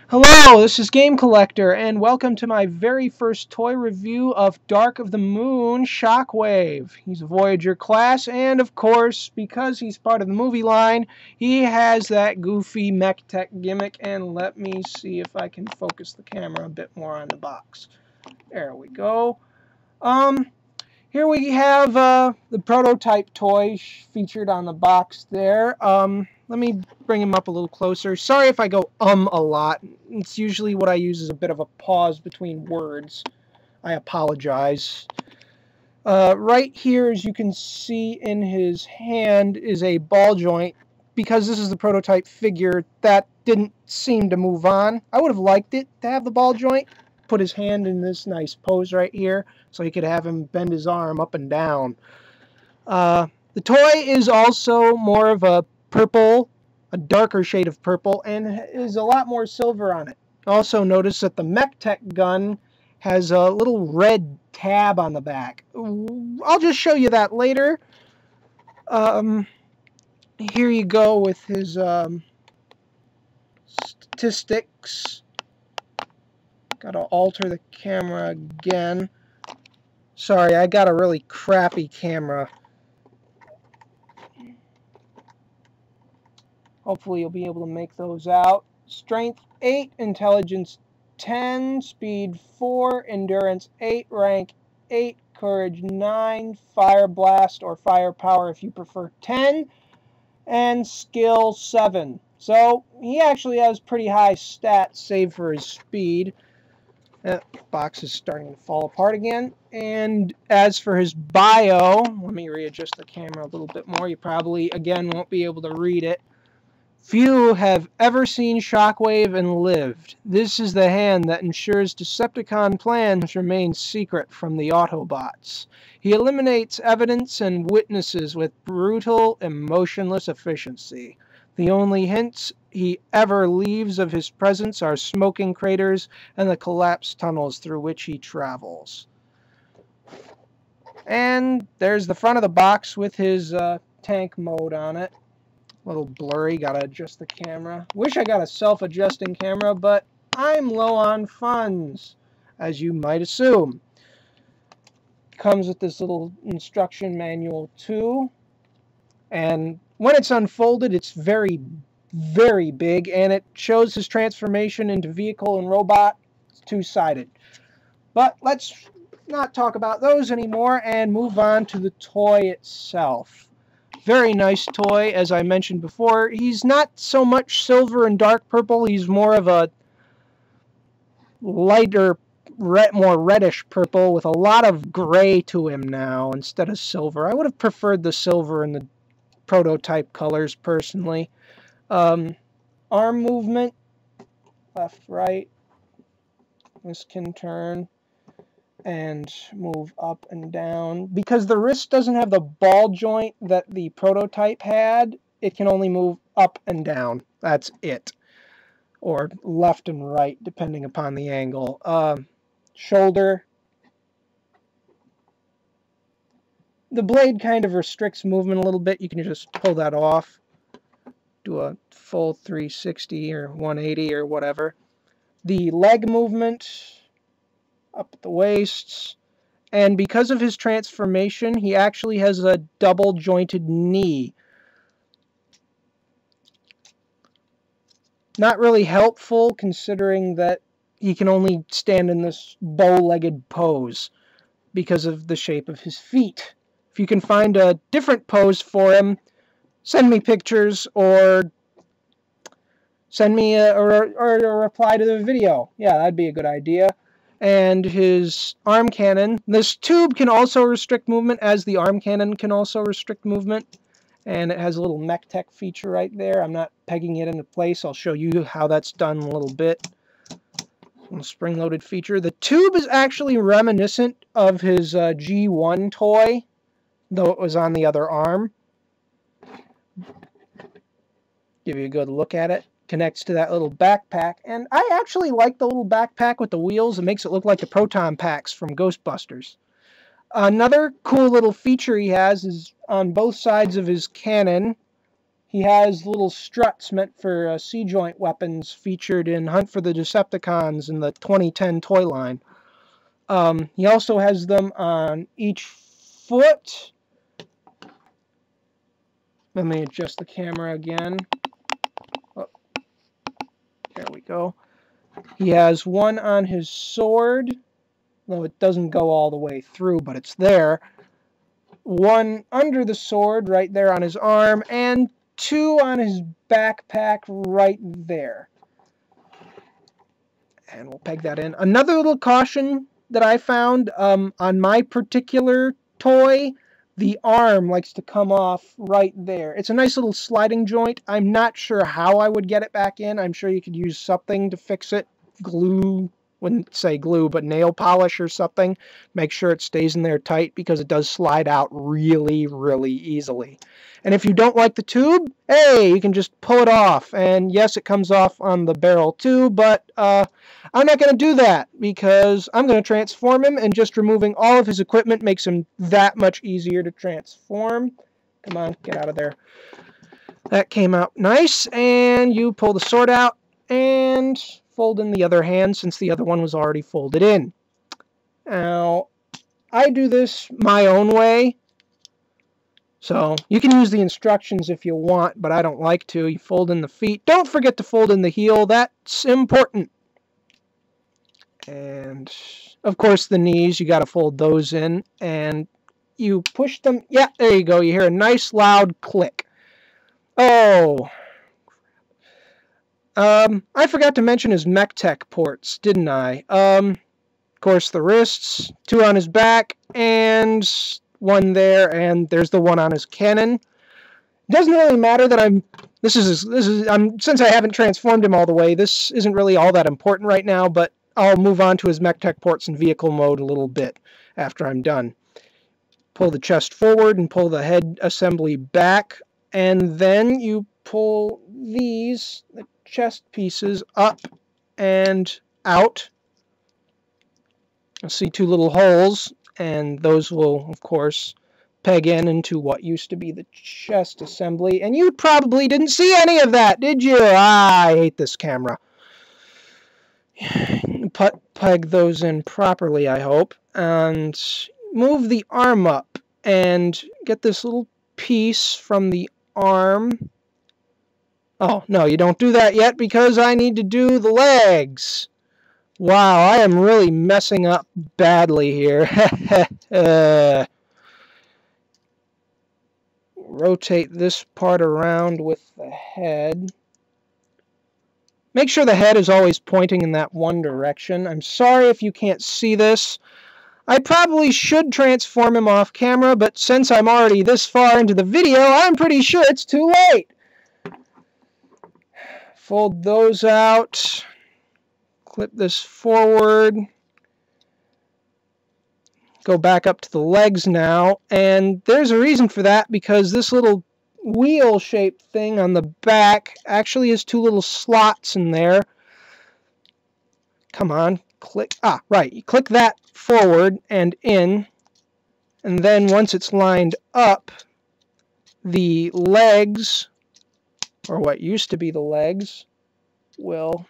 Hello, this is Game Collector, and welcome to my very first toy review of Dark of the Moon Shockwave. He's a Voyager class, and of course, because he's part of the movie line, he has that goofy mech tech gimmick, and let me see if I can focus the camera a bit more on the box. There we go. Here we have the prototype toy featured on the box there. Let me bring him up a little closer. Sorry if I go a lot. It's usually what I use is a bit of a pause between words. I apologize. Right here, as you can see in his hand, is a ball joint. Because this is the prototype figure, that didn't seem to move on. I would have liked it to have the ball joint. Put his hand in this nice pose right here so he could have him bend his arm up and down. The toy is also more of a purple, a darker shade of purple, and is a lot more silver on it. Also notice that the mech tech gun has a little red tab on the back. I'll just show you that later. Here you go with his statistics. Gotta alter the camera again. Sorry, I got a really crappy camera. Hopefully you'll be able to make those out. Strength 8, Intelligence 10, Speed 4, Endurance 8, Rank 8, Courage 9, Fire Blast or Firepower if you prefer 10, and Skill 7. So he actually has pretty high stats save for his speed. That box is starting to fall apart again. And as for his bio, let me readjust the camera a little bit more. You probably, again, won't be able to read it. Few have ever seen Shockwave and lived. This is the hand that ensures Decepticon plans remain secret from the Autobots. He eliminates evidence and witnesses with brutal, emotionless efficiency. The only hints he ever leaves of his presence are smoking craters and the collapsed tunnels through which he travels. And there's the front of the box with his tank mode on it. A little blurry, gotta adjust the camera. Wish I got a self-adjusting camera, but I'm low on funds, as you might assume. Comes with this little instruction manual too. And when it's unfolded, it's very, very big, and it shows his transformation into vehicle and robot. It's two-sided. But let's not talk about those anymore and move on to the toy itself. Very nice toy, as I mentioned before. He's not so much silver and dark purple. He's more of a lighter, more reddish purple with a lot of gray to him now instead of silver. I would have preferred the silver in the prototype colors personally. Arm movement, left, right. This can turn and move up and down. Because the wrist doesn't have the ball joint that the prototype had, it can only move up and down. That's it. Or left and right, depending upon the angle. Shoulder. The blade kind of restricts movement a little bit. You can just pull that off. Do a full 360 or 180 or whatever. The leg movement up at the waists, and because of his transformation, he actually has a double jointed knee. Not really helpful considering that he can only stand in this bow-legged pose because of the shape of his feet. If you can find a different pose for him, send me pictures or send me a reply to the video. Yeah, that'd be a good idea. And his arm cannon. This tube can also restrict movement, as the arm cannon can also restrict movement. And it has a little mech tech feature right there. I'm not pegging it into place. I'll show you how that's done in a little bit. A spring-loaded feature. The tube is actually reminiscent of his G1 toy, though it was on the other arm. Give you a good look at it. Connects to that little backpack, and I actually like the little backpack with the wheels. It makes it look like the proton packs from Ghostbusters. Another cool little feature he has is on both sides of his cannon He has little struts meant for C-joint weapons featured in Hunt for the Decepticons in the 2010 toy line. He also has them on each foot. Let me adjust the camera again. Oh, there we go. He has one on his sword, though it doesn't go all the way through, but it's there. One under the sword right there on his arm, and two on his backpack right there. And we'll peg that in. Another little caution that I found on my particular toy, the arm likes to come off right there. It's a nice little sliding joint. I'm not sure how I would get it back in. I'm sure you could use something to fix it. Glue, wouldn't say glue, but nail polish or something. Make sure it stays in there tight because it does slide out really, really easily. And if you don't like the tube, hey, you can just pull it off. And yes, it comes off on the barrel too, but I'm not going to do that because I'm going to transform him, and just removing all of his equipment makes him that much easier to transform. Come on, get out of there. That came out nice, and you pull the sword out and fold in the other hand since the other one was already folded in. Now, I do this my own way, so you can use the instructions if you want, but I don't like to. You fold in the feet. Don't forget to fold in the heel. That's important. And, of course, the knees, you got to fold those in, and you push them. Yeah, there you go. You hear a nice loud click. Oh, I forgot to mention his MechTech ports, didn't I? Of course, the wrists, two on his back, and one there, and there's the one on his cannon. It doesn't really matter that since I haven't transformed him all the way, this isn't really all that important right now, but I'll move on to his MechTech ports in vehicle mode a little bit after I'm done. Pull the chest forward and pull the head assembly back, and then you pull the chest pieces up and out. You'll see two little holes, and those will, of course, peg into what used to be the chest assembly. And you probably didn't see any of that, did you? I hate this camera. Peg those in properly, I hope, and move the arm up and get this little piece from the arm. Oh, no, you don't do that yet because I need to do the legs. Wow, I am really messing up badly here. Rotate this part around with the head. Make sure the head is always pointing in that one direction. I'm sorry if you can't see this. I probably should transform him off camera, but since I'm already this far into the video, I'm pretty sure it's too late. Fold those out. Clip this forward. Go back up to the legs now. And there's a reason for that, because this little wheel-shaped thing on the back actually has two little slots in there. Come on, click. Ah, right. You click that forward and in. And then once it's lined up, the legs, or what used to be the legs, will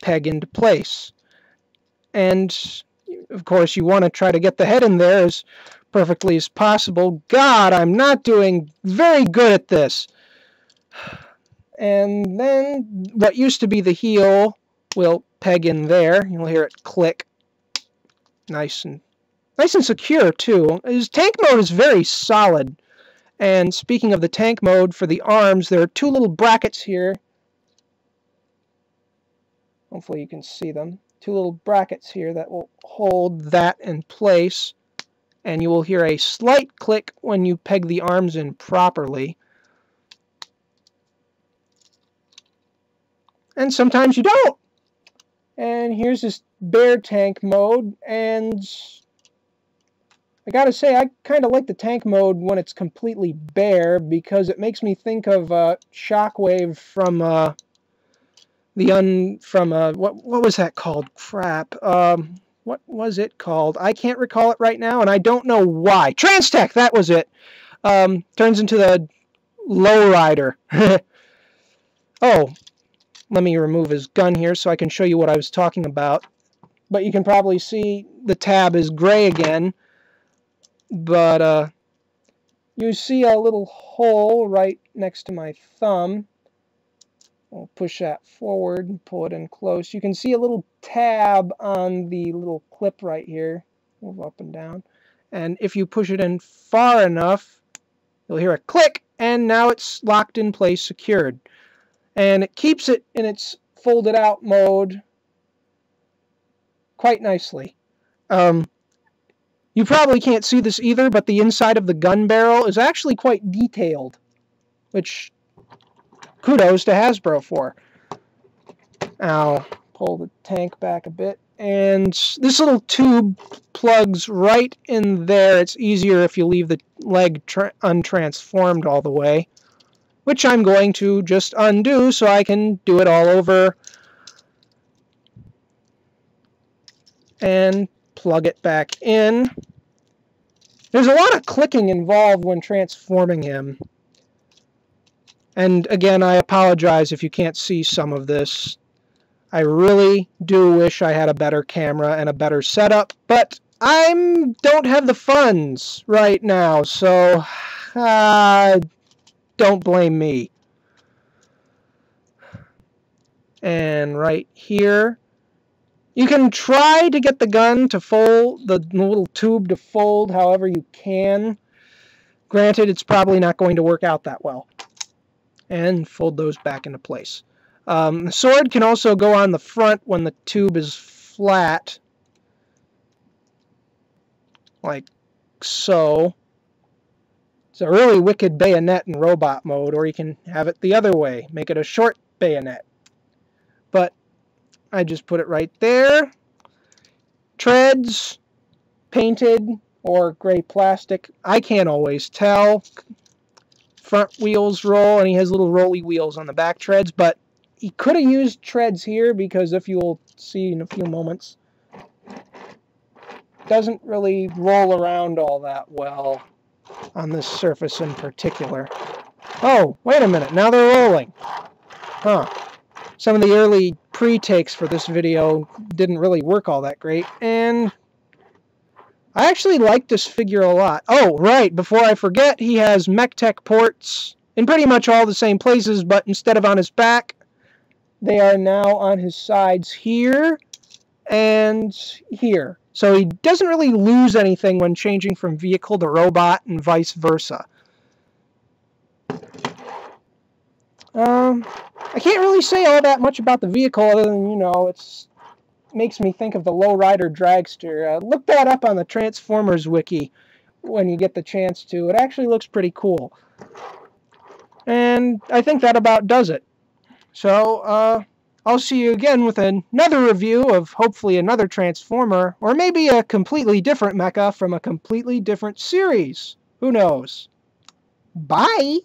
peg into place. And, of course, you want to try to get the head in there as perfectly as possible. God, I'm not doing very good at this. And then what used to be the heel will peg in there. You'll hear it click. Nice and secure, too. His tank mode is very solid. And speaking of the tank mode, for the arms, there are two little brackets here. Hopefully you can see them. Two little brackets here that will hold that in place. And you will hear a slight click when you peg the arms in properly. And sometimes you don't. And here's this bare tank mode, and I gotta say, I kind of like the tank mode when it's completely bare, because it makes me think of Shockwave from what was that called? Crap. What was it called? I can't recall it right now, and I don't know why. Transtech, that was it. Turns into the lowrider. Oh, let me remove his gun here so I can show you what I was talking about. But you can probably see the tab is gray again. But you see a little hole right next to my thumb. I'll push that forward and pull it in close. You can see a little tab on the little clip right here. Move up and down. And if you push it in far enough, you'll hear a click, and now it's locked in place, secured. And it keeps it in its folded out mode quite nicely. You probably can't see this either, but the inside of the gun barrel is actually quite detailed, which kudos to Hasbro for. I'll pull the tank back a bit, and this little tube plugs right in there. It's easier if you leave the leg untransformed all the way, which I'm going to just undo so I can do it all over and plug it back in. There's a lot of clicking involved when transforming him. And again, I apologize if you can't see some of this. I really do wish I had a better camera and a better setup, but I don't have the funds right now, so don't blame me. And right here, you can try to get the gun to fold, the little tube to fold however you can. Granted, it's probably not going to work out that well. And fold those back into place. The sword can also go on the front when the tube is flat. Like so. It's a really wicked bayonet in robot mode, or you can have it the other way. Make it a short bayonet. But I just put it right there. Treads, painted, or gray plastic. I can't always tell. Front wheels roll, and he has little rolly wheels on the back treads, but he could have used treads here because, if you'll see in a few moments, it doesn't really roll around all that well on this surface in particular. Oh, wait a minute, now they're rolling. Huh. Some of the early pre-takes for this video didn't really work all that great, and I actually like this figure a lot. Oh, right, before I forget, he has MechTech ports in pretty much all the same places, but instead of on his back, they are now on his sides here and here. So he doesn't really lose anything when changing from vehicle to robot and vice versa. I can't really say all that much about the vehicle other than, you know, it makes me think of the Lowrider Dragster. Look that up on the Transformers wiki when you get the chance to. It actually looks pretty cool. And I think that about does it. So, I'll see you again with another review of hopefully another Transformer, or maybe a completely different mecha from a completely different series. Who knows? Bye!